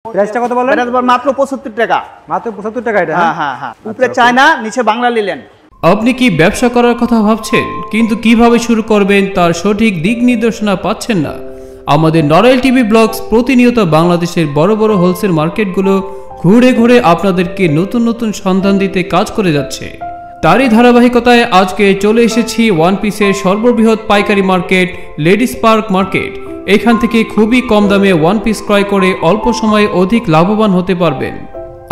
প্রাইসটা কত বলেন? এটা মাত্র 75 টাকা। মাত্র 75 টাকা এটা? হ্যাঁ হ্যাঁ হ্যাঁ। উপরে চায়না, নিচে বাংলা লিলেন। আপনি কি ব্যবসা করার কথা ভাবছেন কিন্তু কিভাবে শুরু করবেন তার সঠিক দিক নির্দেশনা পাচ্ছেন না? আমাদের নড়াইল টিভি ব্লগস প্রতিনিয়ত বাংলাদেশের বড় বড় হোলসেল মার্কেটগুলো ঘুরে ঘুরে আপনাদেরকে নতুন নতুন সন্ধান দিতে কাজ করে যাচ্ছে। তারই ধারাবাহিকতায় আজকে চলে এসেছি ওয়ান পিসের সর্ববৃহৎ পাইকারি মার্কেট লেডিস পার্ক মার্কেট। এখান থেকে খুবই কম দামে ওয়ান পিস ক্রয় করে অল্প সময়ে অধিক লাভবান হতে পারবেন।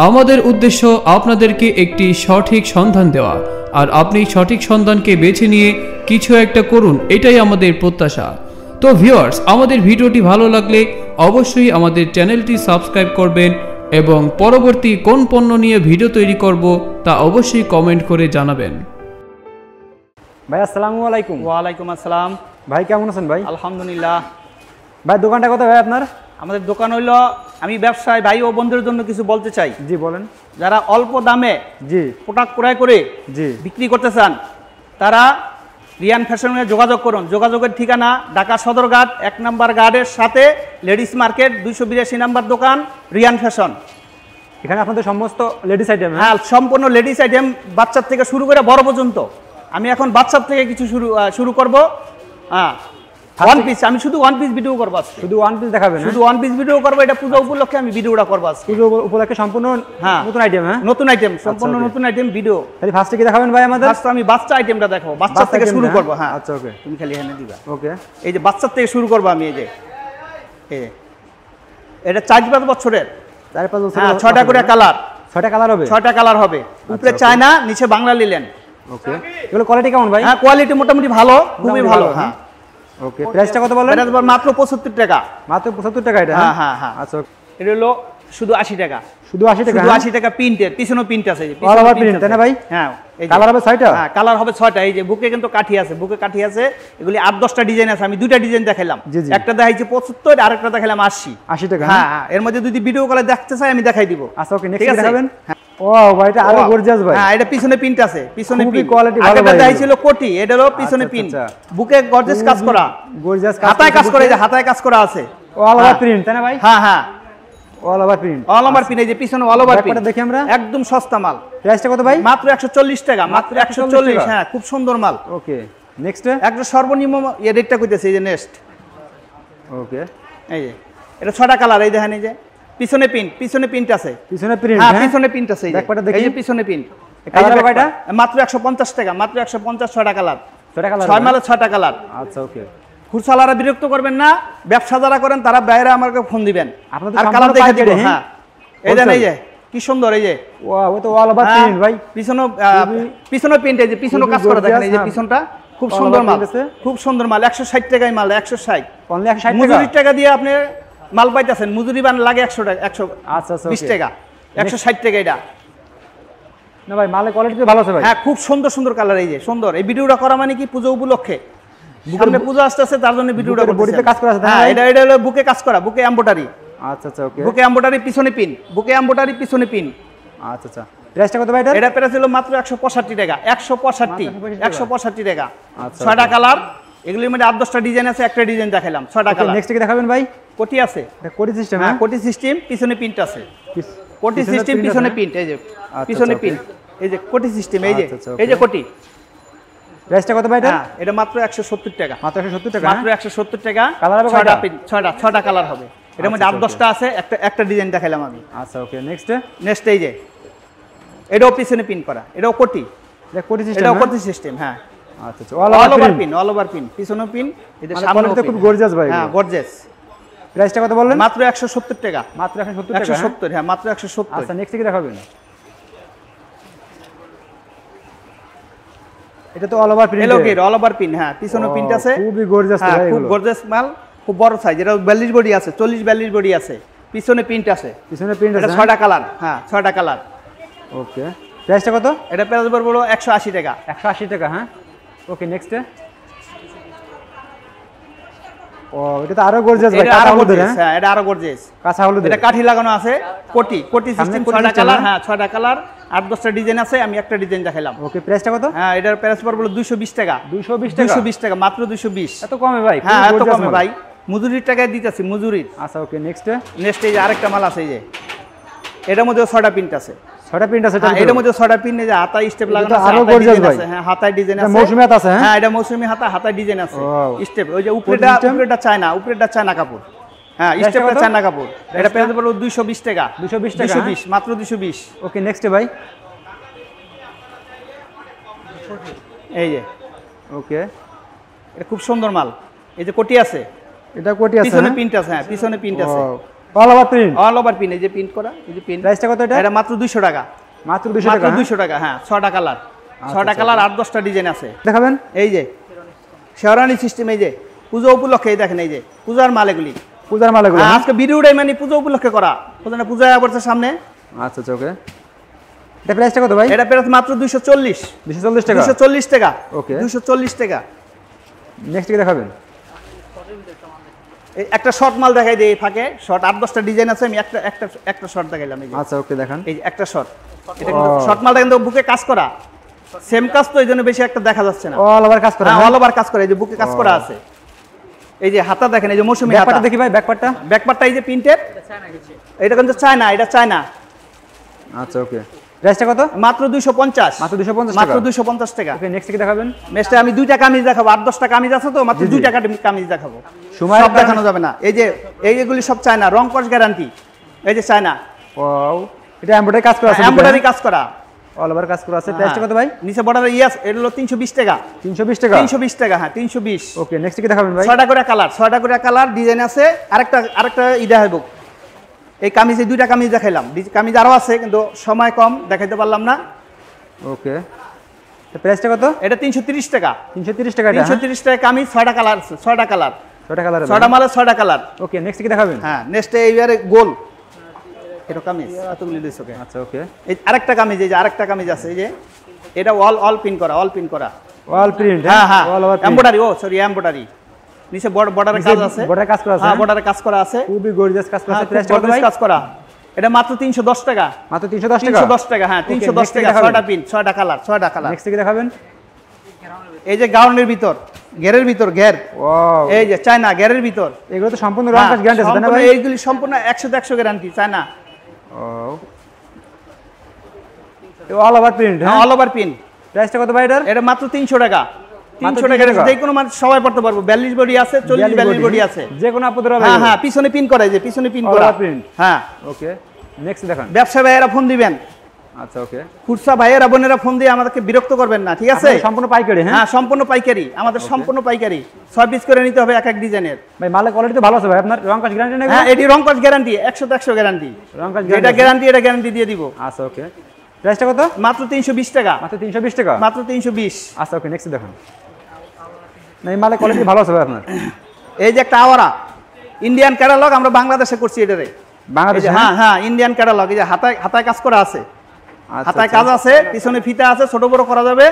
আমাদের উদ্দেশ্য আপনাদেরকে একটি সঠিক সন্ধান দেওয়া, আর আপনি সঠিক সন্ধানকে বেছে নিয়ে কিছু একটা করুন, এটাই আমাদের প্রত্যাশা। তো ভিউয়ার্স, আমাদের ভিডিওটি ভালো লাগলে অবশ্যই আমাদের চ্যানেলটি সাবস্ক্রাইব করবেন এবং পরবর্তী কোন পণ্য নিয়ে ভিডিও তৈরি করব তা অবশ্যই কমেন্ট করে জানাবেন। ভাই আসসালামু আলাইকুম। ওয়ালাইকুম আসসালাম। ভাই কেমন আছেন ভাই? আলহামদুলিল্লাহ। ভাই দোকানটা কোথায় ভাই আপনার? আমাদের দোকান হইলো, আমি ব্যবসায় ভাই ও বন্ধুদের জন্য কিছু বলতে চাই। জি বলেন। যারা অল্প দামে জি প্রোডাক্ট ক্রয় করে জি বিক্রি করতে চান তারা রিয়ান ফ্যাশনে যোগাযোগ করুন। যোগাযোগের ঠিকানা ঢাকা সদরঘাট 1 নম্বর গার্ডের সাথে লেডিস মার্কেট 282 নম্বর দোকান রিয়ান ফ্যাশন। এখানে আপনাদের সমস্ত লেডিস আইটেম? হ্যাঁ, সম্পূর্ণ লেডিস আইটেম, বাচ্চার থেকে শুরু করে বড় পর্যন্ত। আমি এখন বাচ্চার থেকে কিছু শুরু করব। হ্যাঁ, ওয়ান পিস, আমি শুধু ওয়ান পিস ভিডিও করব আজকে। শুধু ওয়ান পিস দেখাবেন? শুধু ওয়ান পিস ভিডিও করব, এটা পূজা উপলক্ষে আমি ভিডিওটা করব আজকে। পূজা উপলক্ষে সম্পূর্ণ নতুন আইটেম? হ্যাঁ, নতুন আইটেম, সম্পূর্ণ নতুন আইটেম ভিডিও। তাহলে ফার্স্টে কি দেখাবেন ভাই আমাদের? ফার্স্ট আমি বাচ্চা আইটেমটা দেখাবো, বাচ্চা থেকে শুরু করব। হ্যাঁ আচ্ছা ওকে, তুমি খালি এখানে দিবা। ওকে, এই যে বাচ্চার থেকে শুরু করব আমি। এই যে এটা 4-5 বছরের, 4-5 বছর। হ্যাঁ, 6টা করে কালার। 6টা কালার হবে? 6টা কালার হবে। উপরে চায়না, নিচে বাংলা লিলেন। ওকে, এগুলো কোয়ালিটি কেমন ভাই? হ্যাঁ, কোয়ালিটি মোটামুটি ভালো, খুবই ভালো। হ্যাঁ ওকে, প্রাইসটা কত বলেন? এটা মাত্র 75 টাকা। মাত্র 75 টাকা এটা? হ্যাঁ হ্যাঁ হ্যাঁ। আচ্ছা, এটা হলো শুধু 80 টাকা। শুধু 80 টাকা? শুধু 80 টাকা প্রিন্টের, পিছনেও প্রিন্ট আছে। অল ওভার প্রিন্ট তাই না ভাই? হ্যাঁ, এই যে কালার হবে 6টা? হ্যাঁ, কালার হবে 6টা। এই যে বুকে কিন্তু কাঠি আছে, বুকে কাঠি আছে। এগুলি 8-10টা ডিজাইন আছে। আমি দুইটা ডিজাইন দেখাইলাম, একটা দেখাইছি 75, আরেকটা দেখাইলাম 80 টাকা। হ্যাঁ হ্যাঁ, এর মধ্যে যদি ভিডিও কলে দেখতে চাই আমি দেখাই দিব। আচ্ছা ওকে, নেক্সট দেখাবেন? ও ভাই, এটা আরো গর্জিয়াস ভাই। হ্যাঁ, এটা পিছনে প্রিন্ট আছে, পিছনে প্রিন্ট কোয়ালিটি ভালো ভাই। এটা দেখাইছিল কোটি, এটা হলো পিছনে প্রিন্ট, বুকে গর্জিয়াস কাজ করা, গর্জিয়াস কাজ, হাতায় কাজ করা। এই যে হাতায় কাজ করা আছে, অল ওভার প্রিন্ট তাই না ভাই? হ্যাঁ হ্যাঁ, all over print. All over print. এই যে পিছনে অল ওভার প্রিন্ট দেখি আমরা। একদম সস্তা মাল। প্রাইসটা কত ভাই? মাত্র 140 টাকা। মাত্র 140। হ্যাঁ, খুব সুন্দর মাল। ওকে, নেক্সট একটা সর্বনিম্ন এই রেটটা কইতেছে। এই যে নেক্সট, ওকে, এই যে এটা 6টা কালার। এই দেখেন, এই যে পিছনে প্রিন্ট, পিছনে প্রিন্ট আছে, পিছনে প্রিন্ট। হ্যাঁ, পিছনে প্রিন্ট আছে। এই যে পিছনে প্রিন্ট। কালার কয়টা? মাত্র 150 টাকা। মাত্র 150, 6টা কালার। 6টা কালার? 6 মালে 6টা কালার। আচ্ছা ওকে। খুরসালারা বিরক্ত করবেন না, ব্যবসা যারা করেন তারা বাইরে আমাকে ফোন দিবেন, আপনাদের আর কালার দেখে দিব। হ্যাঁ, হ্যাঁ, এই দেন, এই যে কি সুন্দর। এই যে ওয়াও, ও তো অল ওভার প্রিন্ট ভাই। পিছনে প্রিন্ট। এই যে পিছনে কাজ করা দেখেন। এই যে পিছনটা খুব সুন্দর মাল, খুব সুন্দর মাল। 160 টাকায় মাল, 160। অনলি 160 টাকা? মজুরি টাকা দিয়ে আপনি মাল পাইতেছেন, মজুরি বান লাগে 100 টাকা, 120 টাকা, 160 টাকা এটা। না ভাই, মালের কোয়ালিটি তো ভালো আছে ভাই। হ্যাঁ, খুব সুন্দর সুন্দর কালার। এই যে সুন্দর। এই ভিডিওটা করা মানে কি, পূজা উপলক্ষে, সামনে পূজা আসতেছে, তার জন্য ভিডিওটা করতেছি। বডিতে কাজ করা আছে? হ্যাঁ, এটা হলো বুকে কাজ করা, বুকে এমব্রয়ডারি। আচ্ছা আচ্ছা ওকে, বুকে এমব্রয়ডারি, পিছনে পিন, বুকে এমব্রয়ডারি, পিছনে পিন। আচ্ছা আচ্ছা, প্রাইসটা কত ভাই এটা? এটা প্রাইস ছিল মাত্র 165 টাকা। 165 টাকা। আচ্ছা, 6টা কালার। এগুলির মধ্যে 8-10টা ডিজাইন আছে, একটা ডিজাইন দেখাইলাম। 6টা কালার। নেক্সট কি দেখাবেন ভাই? কোটি আছে, এটা কোটি সিস্টেম? হ্যাঁ, কোটি সিস্টেম, পিছনে প্রিন্ট আছে। কোটি সিস্টেম, পিছনে প্রিন্ট। এই যে পিছনে প্রিন্ট, এই যে কোটি সিস্টেম। এই যে, এই যে কোটি। প্রাইসটা কত ভাই এটা? হ্যাঁ, এটা মাত্র 170 টাকা। মাত্র 170 টাকা? মাত্র 170 টাকা। কালার হবে 6টা প্রিন্ট, 6টা কালার হবে। এর মধ্যে 8-10টা আছে, একটা ডিজাইন দেখাইলাম আমি। আচ্ছা ওকে, নেক্সট এই যে এটাও পিছনে পিন করা, এটাও কোটি। এটা কোটি সিস্টেম? এটাও কোটি সিস্টেম। হ্যাঁ, আচ্ছা আচ্ছা, all over pin, all over pin, পিছনেও পিন, এদের সামনেও পিন। খুব গর্জিয়াস ভাই। হ্যাঁ, গর্জিয়াস। প্রাইসটা কত বললেন? মাত্র 170 টাকা। মাত্র 170 টাকা? 170, হ্যাঁ, মাত্র 170। আচ্ছা, নেক্সট কি দেখাবেন? এটা তো অল ওভার প্রিন্ট। এলোকের অল ওভার পিন। হ্যাঁ, পিছনেও প্রিন্ট আছে। খুবই গর্জিয়াস ভাই, খুব গর্জিয়াস মাল, খুব বড় সাইজ। এটা 42 বডি আছে, 40-42 বডি আছে, পিছনে প্রিন্ট আছে। পিছনে প্রিন্ট আছে? এটা 6টা কালার। হ্যাঁ, 6টা কালার। ওকে, প্রাইসটা কত? এটা প্রাইস বলবো 180 টাকা। 180 টাকা? হ্যাঁ, ওকে, নেক্সট। ও, এটা তো আরো গর্জিয়াস ভাই। এটা আরো গর্জিয়াস। হ্যাঁ, এটা আরো গর্জিয়াস। কাঁচা হলুদ। এটা কাঠি লাগানো আছে, কোটি সিস্টেম। 6টা কালার। হ্যাঁ, 6টা কালার, 8-10টা ডিজাইন আছে। আমি একটা ডিজাইন দেখাইলাম। ওকে, প্রাইসটা কত? হ্যাঁ, এটার প্রাইস পড়বে 220 টাকা। 220 টাকা? 220 টাকা, মাত্র 220। এত কমে ভাই? হ্যাঁ, এত কমে ভাই। মজুরির টাকায় দিতেছি মজুরির। আচ্ছা ওকে নেক্সট এই যে আরেকটা মাল আছে এই যে, এটার মধ্যে 6টা প্রিন্ট আছে। 6টা প্রিন্ট আছে এটার মধ্যে 6টা প্রিন্ট, এই যে হাতায় স্টেপ লাগানো আছে, আরো গর্জিয়াস ভাই। হ্যাঁ হাতায় ডিজাইন আছে, মৌসুমী হাতা আছে। হ্যাঁ এটা মৌসুমী হাতা, হাতায় ডিজাইন আছে স্টেপ। ওই যে উপরেটা চায়না, উপরেটা চায়না কাপড়। হ্যাঁ স্টেপটা চায়না কাপড়। এটা পেয়ে যাবে 220 টাকা। 220 টাকা 220 মাত্র 220। ওকে নেক্সট ভাই। এই যে ওকে এটা খুব সুন্দর মাল। এই যে কোটি আছে, এটা কোটি আছে, পিছনে প্রিন্ট আছে। হ্যাঁ পিছনে প্রিন্ট আছে, all over print. All over print. এই যে প্রিন্ট করা, এই যে প্রিন্ট। প্রাইসটা কত এটা? এটা মাত্র 200 টাকা। মাত্র 200 টাকা। মাত্র 200 টাকা। হ্যাঁ 6টা কালার, 6টা কালার 8-10টা ডিজাইন আছে। দেখাবেন? এই যে শেরওয়ানি সিস্টেম। এই যে পূজা উপলক্ষে, এই দেখেন এই যে পূজার মাল এগুলি, পূজার মাল এগুলো। আজকে ভিডিওটাই মানে পূজা উপলক্ষে করা। পূজা পড়ছে সামনে। আচ্ছা আচ্ছা ওকে। এটা প্রাইসটা কত ভাই? এটা প্রাইস মাত্র 240। 240 টাকা। 240 টাকা। ওকে 240 টাকা। নেক্সট কি দেখাবেন? এই একটা শর্ট মাল দেখাই দেই ফাঁকে। শর্ট 8-10টা ডিজাইন আছে, আমি একটা শর্ট দেখাইলাম। এই যে আচ্ছা ওকে দেখান। এই যে একটা শর্ট, এটা কিন্তু শর্ট মালটা কিন্তু বুকে কাজ করা, সেম কাজ তো, এইজন্য বেশি একটা দেখা যাচ্ছে না। অল ওভার কাজ করা। অল ওভার কাজ করা। এই যে বুকে কাজ করা আছে। এই যে হাতা দেখেন, এই যে মৌসুমী হাতা। ব্যাকপার্টটা দেখি ভাই, ব্যাকপার্টটা। ব্যাকপার্টটা এই যে প্রিন্টেড। এটা কিন্তু চায়না, এটা চায়না। আচ্ছা ওকে। প্রাইসটা কত? মাত্র 250। মাত্র 250 টাকা। মাত্র 250 টাকা। ওকে নেক্সট কি দেখাবেন? নেক্সট আমি 2টা কামিজ দেখাবো। 8-10টা কামিজ আছে তো, মাত্র 2টা কামিজ দেখাবো। সময় সব দেখানো যাবে না। এই যে এইগুলি সব চায়না, রং কস গ্যারান্টি। এই যে চায়না। ওয়াও, এটা এমব্রয়ডারি কাজ করা আছে। এমব্রয়ডারি কাজ করা, অল ওভার কাজ করা আছে। প্রাইসটা কত ভাই? নিচে বর্ডার ইয়াস, এটা হলো 320 টাকা। 320 টাকা। 320 টাকা। হ্যাঁ 320। ওকে নেক্সট কি দেখাবেন ভাই? 6টা করে কালার, 6টা করে কালার ডিজাইন আছে। আরেকটা ইদা হইব। এই কামিজে 2টা কামিজ দেখাইলাম, কামিজ আরো আছে কিন্তু সময় কম, দেখাইতে পারলাম না। ওকে প্রাইসটা কত? এটা 330 টাকা। 330 টাকা। 330 টাকা কামিজ, 6টা কালার আছে। 6টা কালার, 6টা কালার। 6টা মালে 6টা কালার। ওকে নেক্সট কি দেখাবেন? হ্যাঁ নেক্সট এইবারে গোল, এটা কামিজ এতগুলি দিছ। ওকে আচ্ছা ওকে। এই আরেকটা কামিজ, এই যে আরেকটা কামিজ আছে। এই যে এটা অল পিন করা, অল পিন করা, অল প্রিন্ট। হ্যাঁ হ্যাঁ অল ওভার এমব্রয়ডারি। ও সরি এমব্রয়ডারি। নিচে বর্ডারে কাজ আছে। বর্ডারে কাজ করা আছে। হ্যাঁ বর্ডারে কাজ করা আছে। খুবই গর্জিয়াস কাজ করা আছে। প্রাইসটা কত ভাই? কাজ করা। এটা মাত্র 310 টাকা। মাত্র 310 টাকা। 310 টাকা। হ্যাঁ 310 টাকা। 6টা পিন, 6টা কালার, 6টা কালার। নেক্সট কি দেখাবেন? এই যে গাউনের ভিতর, ঘেরের ভিতর ঘের। ওয়াও, এই যে চায়না ঘেরের ভিতর। এগুলো তো সম্পূর্ণ রং কাজ গ্যারান্টি আছে তাই না ভাই? এইগুলি সম্পূর্ণ 100-100 গ্যারান্টি চায়না। ও অল ওভার প্রিন্ট। হ্যাঁ অল ওভার পিন। প্রাইসটা কত ভাই এটার? এটা মাত্র 300 টাকা। 300 300 টাকা। টাকা। যে কোনো মানুষ সবাই পড়তে পারবো। 42 বডি আছে, 40-42 বডি আছে। যে কোনো আপুদের হবে। হ্যাঁ হ্যাঁ পিছনে পিন করা, এই যে পিছনে পিন অল করা। Over print. হ্যাঁ ওকে নেক্সট দেখান। ব্যবসা ভাইয়েরা ফোন দিবেন। আচ্ছা ওকে। খুচরা ভাইয়েরা বোনেরা ফোন দিয়ে আমাদেরকে বিরক্ত করবেন না, ঠিক আছে? সম্পূর্ণ পাইকারি। হ্যাঁ হ্যাঁ সম্পূর্ণ পাইকারি, আমাদের সম্পূর্ণ পাইকারি। 6 পিস করে নিতে হবে এক এক ডিজাইনের। ভাই মালের কোয়ালিটি তো ভালো আছে ভাই, আপনার রং কাজ গ্যারান্টি নেই? হ্যাঁ এটি রং কাজ গ্যারান্টি, 100-100 গ্যারান্টি। রং কাজ এটা গ্যারান্টি, এটা গ্যারান্টি দিয়ে দিব। আচ্ছা ওকে। প্রাইসটা কত? মাত্র 320 টাকা। মাত্র 320 টাকা। মাত্র 320। আচ্ছা ওকে নেক্সট দেখান। না এই মালের কোয়ালিটি ভালো আছে ভাই আপনার। এই যে একটা আওয়ারা ইন্ডিয়ান ক্যাটালগ, আমরা বাংলাদেশে করছি এটারে। বাংলাদেশে? হ্যাঁ হ্যাঁ ইন্ডিয়ান ক্যাটালগ। এই যে হাতায় কাজ করা আছে। হাতায় কাজ আছে, পিছনে ফিতা আছে, ছোট বড় করা যাবে।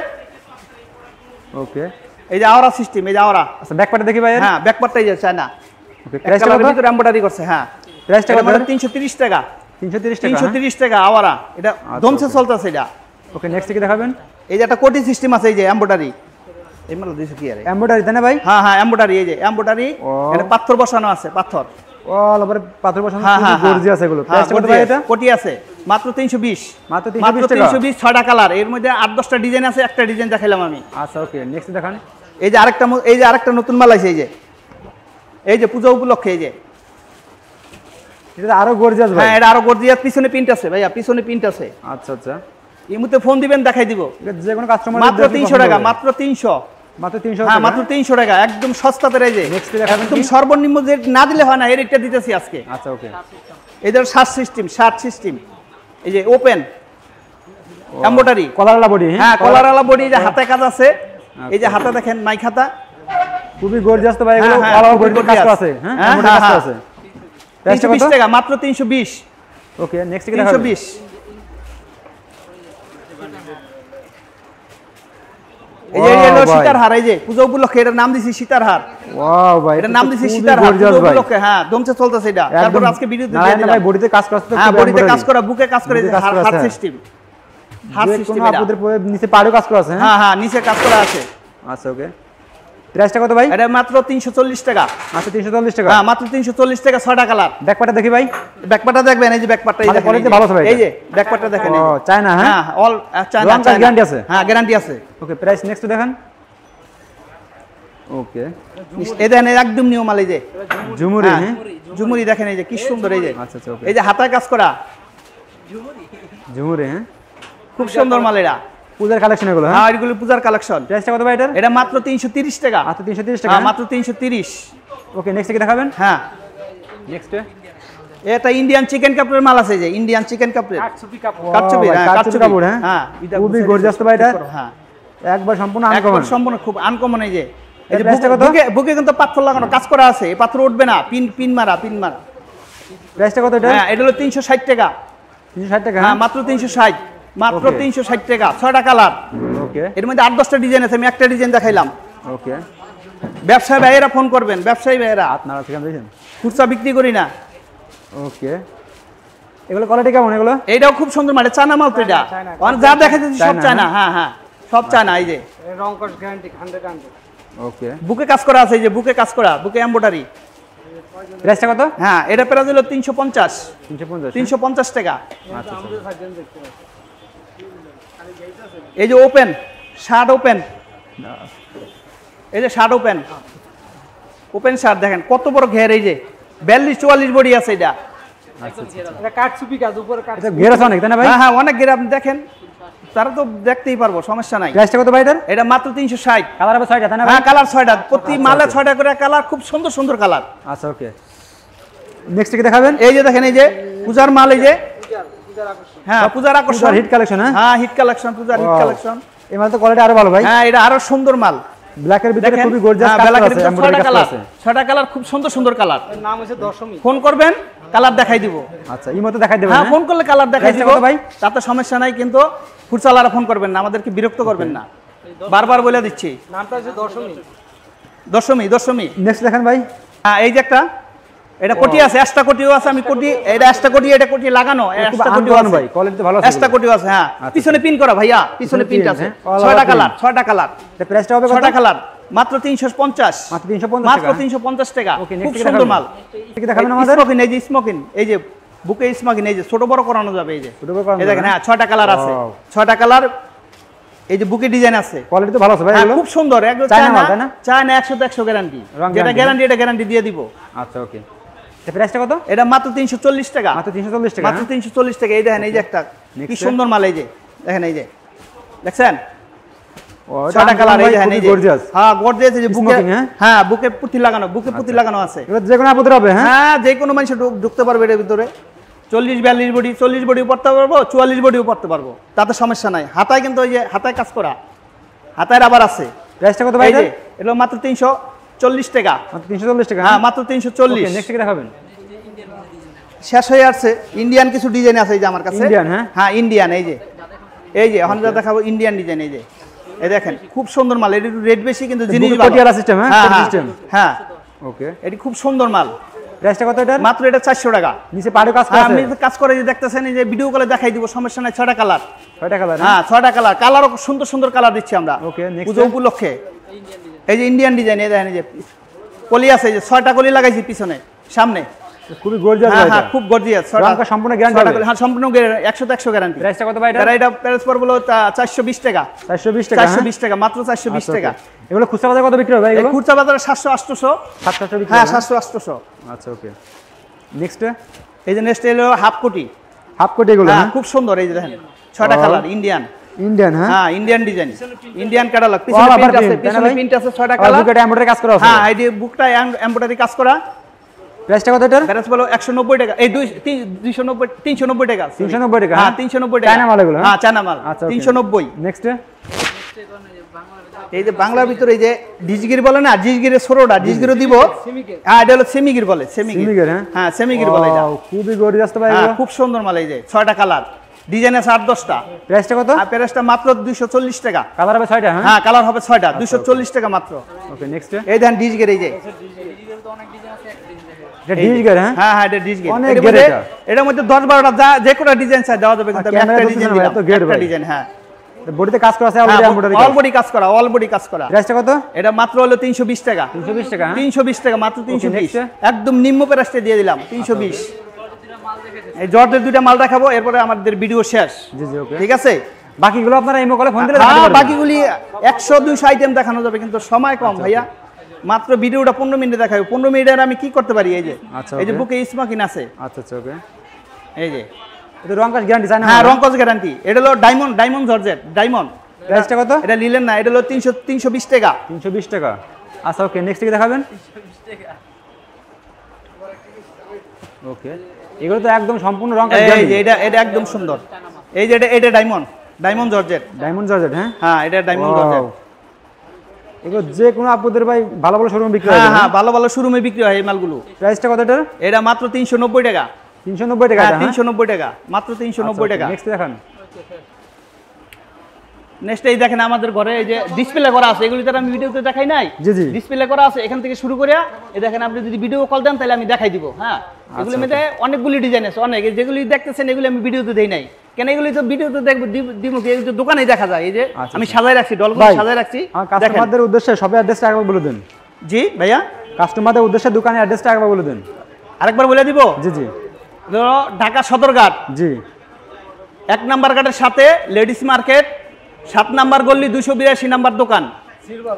ওকে এই যে আওয়ারা সিস্টেম, এই যে আওয়ারা। আচ্ছা ব্যাকপার্টটা দেখি ভাই। হ্যাঁ ব্যাকপার্টটাই যে চায়না। ওকে প্রাইসটা কত? ভিতরে এমব্রয়ডারি করছে। হ্যাঁ প্রাইসটা কত? 330 টাকা। 330 টাকা। 330 টাকা আওয়ারা। এটা দমসে চলতেছে এটা। ওকে নেক্সট কি দেখাবেন? এই যে একটা কোটি সিস্টেম আছে, এই যে এমব্রয়ডারি। এই মাল দিছে কি আরে? এমব্রয়ডারি তাই না ভাই? হ্যাঁ হ্যাঁ এমব্রয়ডারি। এই যে এমব্রয়ডারি, এটা পাথর বসানো আছে, পাথর। অল ওভার পাথর বসানো। হ্যাঁ হ্যাঁ গর্জিয়াস এগুলো। প্রাইসটা কত ভাই এটা? কোটি আছে মাত্র 320। মাত্র 320 টাকা। 320, 6টা কালার। এর মধ্যে 8-10টা ডিজাইন আছে, একটা ডিজাইন দেখাইলাম আমি। আচ্ছা ওকে নেক্সট দেখান। এই যে আরেকটা নতুন মাল আছে। এই যে পূজা উপলক্ষে। এই যে এটা আরো গর্জিয়াস ভাই। হ্যাঁ এটা আরো গর্জিয়াস। পিছনে প্রিন্ট আছে ভাইয়া, পিছনে প্রিন্ট আছে। আচ্ছা আচ্ছা। এই মুহূর্তে ফোন দিবেন, দেখাই দিব। এটা যে কোনো কাস্টমার মাত্র 300 টাকা। মাত্র 300। মাত্র 300 হ্যাঁ টাকা। মাত্র 300 টাকা, একদম সস্তাতে। এই যে নেক্সট দেখাবেন একদম কি? সর্বনিম্ন যে না দিলে হয় না, এই রেটটা দিতেছি আজকে। আচ্ছা ওকে। এদের শার্ট সিস্টেম। এই যে ওপেন এমব্রয়ডারি, কলারওয়ালা বডি। হ্যাঁ কলারওয়ালা বডি। এই যে হাতায় কাজ আছে। এই যে হাতা দেখেন, মাইক হাতা। খুবই গর্জিয়াস তো ভাই এগুলো। হ্যাঁ, কলারওয়ালা খুবই বডি কাজ করা আছে। হ্যাঁ এমব্রয়ডারি কাজ করা আছে। প্রাইসটা 320 কত? টাকা। মাত্র 320। ওকে নেক্সট কি দেখাবেন? 320। এই যে এটা হলো সীতার হার। এই যে পূজা উপলক্ষে এটার নাম দিছি সীতার হার। ওয়াও ভাই এটার নাম দিছি সীতার হার। পূজা উপলক্ষে হ্যাঁ দমচে চলতেছে এটা। তারপর আজকে ভিডিওতে দিয়ে দিলাম। ভাই বডিতে কাজ করা আছে তো। হ্যাঁ বডিতে কাজ করা, বুকে কাজ করে। হার সিস্টেম, হার সিস্টেম। আপনাদের নিচে পাড়েও কাজ করা আছে। হ্যাঁ হ্যাঁ নিচে কাজ করা আছে। আচ্ছা ওকে প্রাইসটা কত ভাই? এটা মাত্র 340 টাকা। মাত্র 340 টাকা? হ্যাঁ মাত্র 340 টাকা, 6টা কালার। ব্যাকপার্টটা দেখি ভাই। ব্যাকপার্টটা দেখবেন, এই যে ব্যাকপার্টটা, এই দেখেন কোয়ালিটি ভালো আছে ভাই। এই যে ব্যাকপার্টটা দেখেন। ও চায়না? হ্যাঁ অল চায়না। গ্যারান্টি আছে? হ্যাঁ গ্যারান্টি আছে। ওকে, প্রাইস নেক্সট দেখেন। ওকে, এই দেখেন একদম নিউ মাল, এই যে ঝুমুরি। হ্যাঁ ঝুমুরি দেখেন, এই যে কি সুন্দর, এই যে আচ্ছা আচ্ছা, ওকে, এই যে হাতায় কাজ করা ঝুমুরি। হ্যাঁ খুব সুন্দর মাল এরা। পূজার কালেকশন এগুলো? হ্যাঁ এগুলো পূজার কালেকশন। প্রাইসটা কত ভাই এটার? এটা মাত্র 330 টাকা। মাত্র 330 টাকা? হ্যাঁ মাত্র 330। ওকে, নেক্সট কি দেখাবেন? হ্যাঁ নেক্সট এটা ইন্ডিয়ান চিকেন কাপড়ের মাল আছে, যে ইন্ডিয়ান চিকেন কাপড়ের কাটছুপি কাপড়। হ্যাঁ খুবই গর্জিয়াস তো ভাই এটা। হ্যাঁ একবার সম্পূর্ণ একবার আনকমন। সম্পূর্ণ খুব আনকমন। এই যে এই প্রাইসটা কত? বুকে কিন্তু পাথর লাগানো কাজ করা আছে, এই পাথর উঠবে না, পিন মারা। প্রাইসটা কত এটা? হ্যাঁ এটা হলো 360 টাকা। 360 টাকা? হ্যাঁ মাত্র 360, মাত্র 360 টাকা, 6টা কালার। ওকে, এর মধ্যে 8-10টা ডিজাইন আছে, আমি একটা ডিজাইন দেখাইলাম। ওকে, ব্যবসায়ী ভাইয়েরা ফোন করবেন, ব্যবসায়ী ভাইয়েরা, আপনারা ঠিকানা দিয়েছেন? খুচরা বিক্রি করি না। ওকে, এগুলো কোয়ালিটি কেমন এগুলো? এইটাও খুব সুন্দর মাল, চায়না মাল তো এটা। যা দেখা যাচ্ছে সব চায়না। হ্যাঁ হ্যাঁ সব চায়না। এই যে রং কস গ্যারান্টি 100%। ওকে, বুকে কাজ করা আছে, এই যে বুকে কাজ করা, বুকে এমব্রয়ডারি। প্রাইসটা কত? হ্যাঁ এটা প্রাইস হলো 350। 350 টাকা। আচ্ছা, এই যে ওপেন শার্ট, ওপেন, এই যে শার্ট ওপেন, ওপেন শার্ট দেখেন কত বড় ঘের, এই যে 42-44 বডি আছে এটা। এটা কাটছুপি কাজ, উপরে কাট। এটা ঘের আছে অনেক, তাই না ভাই? হ্যাঁ হ্যাঁ অনেক ঘের, আপনি দেখেন, তারা তো দেখতেই পারবো, সমস্যা নাই। প্রাইসটা কত ভাই এটার? এটা মাত্র 360। কালার হবে 6টা, তাই না ভাই? হ্যাঁ কালার 6টা, প্রতি মালে 6টা করে কালার, খুব সুন্দর সুন্দর কালার। আচ্ছা, ওকে, নেক্সট কি দেখাবেন? এই যে দেখেন, এই যে পূজার মাল, এই যে হ্যাঁ পূজার আকর্ষণ, হিট কালেকশন। হ্যাঁ হিট কালেকশন, পূজার হিট কালেকশন। এই মাল তো কোয়ালিটি আরো ভালো ভাই। হ্যাঁ এটা আরো সুন্দর মাল, ব্ল্যাকের ভিতরে খুবই গর্জিয়াস কাজ আছে, এমব্রয়ডারি কাজ আছে। 6টা কালার, খুব সুন্দর সুন্দর কালার। এর নাম হচ্ছে দশমী। ফোন করবেন, কালার দেখাই দিব। আচ্ছা, এই মতো দেখাই দেবেন? হ্যাঁ ফোন করলে কালার দেখাই দিব ভাই। তাতে সমস্যা নাই, কিন্তু ফুটসালারা ফোন করবেন না, আমাদেরকে বিরক্ত করবেন না, বারবার বলে দিচ্ছি। নামটা হচ্ছে দশমী। দশমী। নেক্সট দেখেন ভাই। হ্যাঁ এই যে একটা, এটা কোটি আছে, এক্সট্রা কোটিও আছে। আমি কোটি, এটা এক্সট্রা কোটি, এটা কোটি লাগানো, এক্সট্রা কোটিও আছে ভাই, কোয়ালিটি ভালো আছে, এক্সট্রা কোটিও আছে। হ্যাঁ পিছনে পিন করা ভাইয়া, পিছনে পিনটা আছে। 6টা কালার। এটা প্রাইসটা হবে কত? 6টা কালার, মাত্র 350। মাত্র 350 মাত্র টাকা? 350 টাকা। ওকে, খুব নেক্সট সুন্দর মাল। কি দেখাবেন আমাদের? স্মোকিং, এই যে স্মোকিং, এই যে বুকে স্মোকিং, এই যে ছোট বড় করানো যাবে। এই যে এই দেখেন, হ্যাঁ 6টা কালার আছে, 6টা কালার। এই যে বুকে ডিজাইন আছে, কোয়ালিটি তো ভালো আছে ভাই হ্যাঁ এগুলো? খুব সুন্দর, একদম চায়না মাল, তাই না? China 100-100 guarantee. রং যেটা guarantee, গ্যারান্টি, এটা গ্যারান্টি দিয়ে দিব। আচ্ছা, ওকে, এটা প্রাইসটা কত? এটা মাত্র 340 টাকা। মাত্র 340 টাকা? মাত্র 340 টাকা। এই দেখেন, এই যে একটা কি Next সুন্দর মাল, এই যে দেখেন, এই যে দেখছেন ও, এটা 6টা কালার। এই দেখেন, খুবই এই যে গর্জিয়াস। হ্যাঁ গর্জিয়াস, এই যে বুকে, Smoking, হ্যাঁ? হ্যাঁ বুকে পুঁতি লাগানো, বুকে পুঁতি লাগানো আছে। এগুলো যে কোনো আপদের হবে? হ্যাঁ, হ্যাঁ যে কোনো মানুষ ঢুকতে পারবে এর ভিতরে। 40-42 বডি, 40 বডিও পড়তে পারবো, 44 বডিও পড়তে পারবো, তাতে সমস্যা নাই। হাতায় কিন্তু ওই যে হাতায় কাজ করা, হাতায় আবার আছে। প্রাইসটা কত ভাই এই যে এটার? এটা মাত্র 340 টাকা। মাত্র 340 টাকা? হ্যাঁ মাত্র 340। ওকে, নেক্সট কি দেখাবেন? শেষ হয়ে আসছে। ইন্ডিয়ান কিছু ডিজাইন আছে এই যে আমার কাছে। ইন্ডিয়ান? হ্যাঁ হ্যাঁ ইন্ডিয়ান, এই যে এখন যা দেখাবো ইন্ডিয়ান ডিজাইন। এই যে এই দেখেন খুব সুন্দর মাল, এটি রেট বেশি কিন্তু জিনিস ভালো। পটিয়ালা সিস্টেম? হ্যাঁ, হ্যাঁ পটি সিস্টেম। হ্যাঁ ওকে, এটি খুব সুন্দর মাল। প্রাইসটা কত এটার? মাত্র এটা 400 টাকা। নিচে পাড়ে কাজ করা আছে? আপনি কাজ করে যে দেখতেছেন, এই যে ভিডিও কলে দেখাই দিব, সমস্যা নাই। 6টা কালার। 6টা কালার? হ্যাঁ 6টা কালার, কালারও সুন্দর সুন্দর কালার দিচ্ছি আমরা ওকে, নেক্সট পুজো উপলক্ষে। এই যে ইন্ডিয়ান ডিজাইন, এই দেখেন, এই যে কলি আছে, এই যে 6টা কলি লাগাইছি পিছনে সামনে, খুবই গর্জিয়াস ভাই। হ্যাঁ খুব গর্জিয়াস। রংটা সম্পূর্ণ গ্যারান্টি হবে? হ্যাঁ সম্পূর্ণ 100-100 গ্যারান্টি। প্রাইসটা কত ভাই এটা? এটা প্রাইস পড়বে 420 টাকা। 420 টাকা? 420 টাকা, মাত্র 420 টাকা। এগুলো খুচরা বাজারে কত বিক্রি হবে ভাই এই এগুলো? খুচরা বাজারে 700-800। 700 বিক্রি? হ্যাঁ 700-800। আচ্ছা, ওকে, নেক্সট এই যে নেক্সট এলো হাফ কোটি। হাফ কোটি এগুলো? হ্যাঁ খুব সুন্দর, এই যে দেখেন 6টা কালার, ইন্ডিয়ান। ইন্ডিয়ান? হ্যাঁ, হ্যাঁ ইন্ডিয়ান ডিজাইন, ইন্ডিয়ান ক্যাটালগ। পিছনে প্রিন্ট আছে, পিছনে প্রিন্ট আছে 6টা কালার। বুকটা এমব্রয়ডারি কাজ করা আছে? হ্যাঁ এই যে বুকটা এমব্রয়ডারি কাজ করা। প্রাইসটা কত এটার? প্রাইস বলো 190 টাকা। এই 290 390 টাকা। 390 টাকা? হ্যাঁ 390 টাকা। চায়না মাল এগুলো? হ্যাঁ চায়না মাল। আচ্ছা, 390। নেক্সট এই যে বাংলার ভিতরে এই যে ডিজগির বলে না, ডিজগিরের সরোটা, ডিজগিরও দিব। হ্যাঁ এটা হলো সেমিগির বলে, সেমিগির। হ্যাঁ সেমিগির বলে এটা। খুবই গর্জিয়াস তো ভাই হ্যাঁ এগুলো? খুব সুন্দর মাল। এই যে 6টা কালার, ডিজাইন আছে 8-10টা। প্রাইসটা কত? আর প্রাইসটা মাত্র 240 টাকা। কালার হবে 6টা? হ্যাঁ কালার হবে 6টা, 240 টাকা মাত্র। ওকে, নেক্সট এই দেখেন ডিজগির, এই যে এটা ডিজগার? হ্যাঁ, হ্যাঁ হ্যাঁ এটা ডিজগির। অনেক এটার গের মধ্যে এটা। এটার মধ্যে 10-12টা যে কোনো ডিজাইন চাই দেওয়া যাবে, কিন্তু আমি ক্যামেরা একটা তো ডিজাইন দিছেন ভাই, দিলাম, এত গের একটা ভাই। ডিজাইন। হ্যাঁ বডিতে কাজ করা আছে অলরেডি এমব্রয়ডারি অল বডি কাজ করা, অল বডি কাজ করা। প্রাইসটা কত? এটা মাত্র হলো 320 টাকা। 320 টাকা, 320 টাকা, মাত্র 320। next? একদম নিম্ন প্রাইসে দিয়ে দিলাম 320। এই জর্জের দুইটা মাল দেখাবো, এরপরে আমাদের ভিডিও শেষ। জি জি, ওকে। ঠিক আছে, বাকিগুলো আপনারা ইমো কলে ফোন দিলে হ্যাঁ, দেখাতে পারবেন। বাকিগুলি 100-200 আইটেম দেখানো যাবে, কিন্তু সময় কম ভাইয়া। মাত্র ভিডিওটা 15 মিনিটে দেখাবো। 15 মিনিটের আমি কি করতে পারি? এই যে আচ্ছা, এই যে okay। বুকে স্মোকিং আছে, আচ্ছা আচ্ছা, ওকে। এই যে এটা রং কাজ গ্যারান্টি জানেন? হ্যাঁ, রংকস গ্যারান্টি। এটা হলো ডায়মন্ড জর্জেট, ডায়মন্ড। প্রাইসটা কত? এটা নিলেন না, এটা হলো 320 টাকা। 320 টাকা। আচ্ছা, ওকে, নেক্সট কি দেখাবেন? ওকে, এগুলো তো একদম সম্পূর্ণ রং কাজ এই গ্যারান্টি। যে এটা একদম সুন্দর। এই যে এটা ডায়মন্ড জর্জেট। ডায়মন্ড জর্জেট, হ্যাঁ হ্যাঁ, এটা ডায়মন্ড জর্জেট। এগুলো যে কোনো আপুদের ভাই ভালো ভালো শোরুমে বিক্রি হয়। হ্যাঁ হ্যাঁ, ভালো ভালো শোরুমে বিক্রি হয় এই মালগুলো। প্রাইসটা কত এটার? এটা মাত্র 390 টাকা। 390 টাকা। হ্যাঁ, 390 টাকা, মাত্র 390 টাকা। নেক্সট দেখান। নেক্সট এই দেখেন, আমাদের ঘরে এই যে ডিসপ্লে করা আছে, এগুলি তো আমি ভিডিওতে দেখাই নাই। জি জি। ডিসপ্লে করা আছে, এখান থেকে শুরু করে এই দেখেন, আপনি যদি ভিডিও কল দেন তাহলে আমি দেখাই দিব। হ্যাঁ, এগুলির মধ্যে অনেকগুলি ডিজাইন আছে, অনেক। যেগুলি দেখতেছেন এগুলি আমি ভিডিওতে দেই নাই, কেন এগুলি তো ভিডিওতে দেখবো দিব কি, এই যে দোকানেই দেখা যায়। এই যে আমি সাজায় রাখছি, ডলগুলো সাজায় রাখছি। আমার কাস্টমারদের উদ্দেশ্যে শপের অ্যাড্রেসটা একবার বলে দেন। জি ভাইয়া, কাস্টমারদের উদ্দেশ্যে দোকানের অ্যাড্রেসটা একবার বলে দেন। আরেকবার বলে দিব। জি জি। ধরো ঢাকা সদরঘাট, জি। 1 নাম্বার ঘাটের সাথে লেডিস মার্কেট, 7 নাম্বার গল্লি, 282 নাম্বার দোকান।